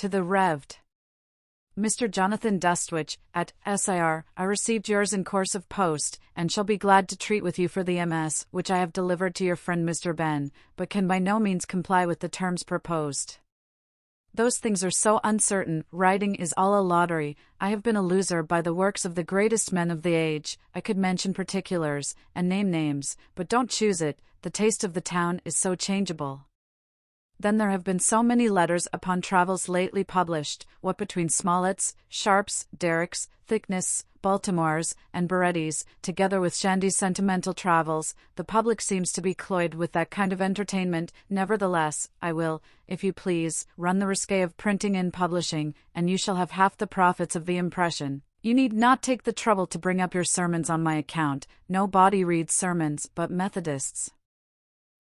To the Revd. Mr. Jonathan Dustwich, at SIR, I received yours in course of post, and shall be glad to treat with you for the MS, which I have delivered to your friend Mr. Ben, but can by no means comply with the terms proposed. Those things are so uncertain, writing is all a lottery. I have been a loser by the works of the greatest men of the age. I could mention particulars, and name names, but don't choose it, the taste of the town is so changeable. Then there have been so many letters upon travels lately published, what between Smollett's, Sharp's, Derrick's, Thickness, Baltimore's, and Baretti's, together with Shandy's sentimental travels, the public seems to be cloyed with that kind of entertainment. Nevertheless, I will, if you please, run the risque of printing and publishing, and you shall have half the profits of the impression. You need not take the trouble to bring up your sermons on my account. No body reads sermons but Methodists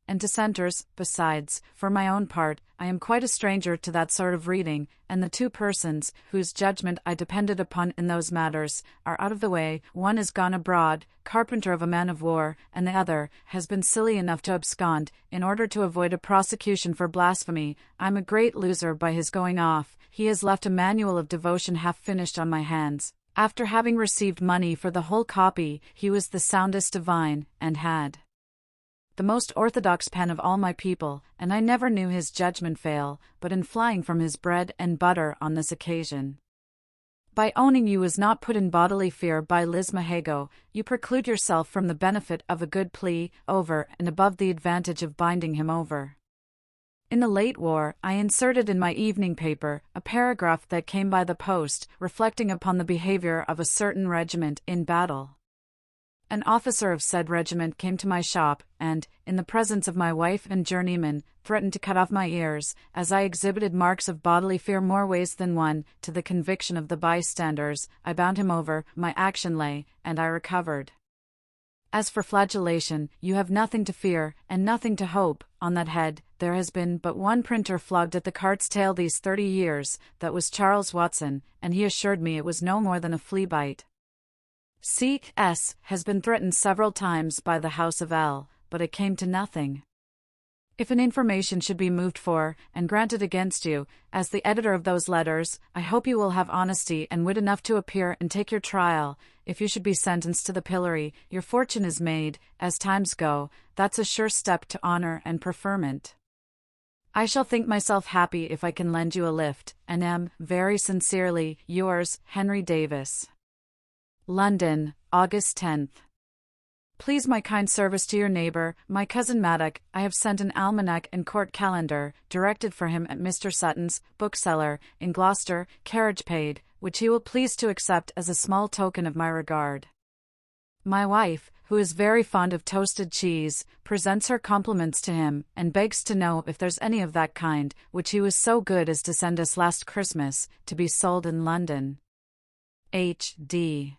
and dissenters. Besides, for my own part, I am quite a stranger to that sort of reading, and the two persons, whose judgment I depended upon in those matters, are out of the way. One is gone abroad, carpenter of a man of war, and the other has been silly enough to abscond, in order to avoid a prosecution for blasphemy. I'm a great loser by his going off. He has left a manual of devotion half finished on my hands. After having received money for the whole copy, he was the soundest divine, and had the most orthodox pen of all my people, and I never knew his judgment fail, but in flying from his bread and butter on this occasion. By owning you was not put in bodily fear by Lismahago, you preclude yourself from the benefit of a good plea, over and above the advantage of binding him over. In the late war, I inserted in my evening paper a paragraph that came by the post, reflecting upon the behavior of a certain regiment in battle. An officer of said regiment came to my shop, and, in the presence of my wife and journeyman, threatened to cut off my ears, as I exhibited marks of bodily fear more ways than one. To the conviction of the bystanders, I bound him over, my action lay, and I recovered. As for flagellation, you have nothing to fear, and nothing to hope. On that head, there has been but one printer flogged at the cart's tail these 30 years, that was Charles Watson, and he assured me it was no more than a flea bite. C.S. has been threatened several times by the House of L., but it came to nothing. If an information should be moved for, and granted against you, as the editor of those letters, I hope you will have honesty and wit enough to appear and take your trial. If you should be sentenced to the pillory, your fortune is made. As times go, that's a sure step to honor and preferment. I shall think myself happy if I can lend you a lift, and am, very sincerely, yours, Henry Davis. London, August 10th. Please my kind service to your neighbour, my cousin Maddock. I have sent an almanac and court calendar, directed for him at Mr. Sutton's, bookseller, in Gloucester, carriage paid, which he will please to accept as a small token of my regard. My wife, who is very fond of toasted cheese, presents her compliments to him, and begs to know if there's any of that kind, which he was so good as to send us last Christmas, to be sold in London. H.D.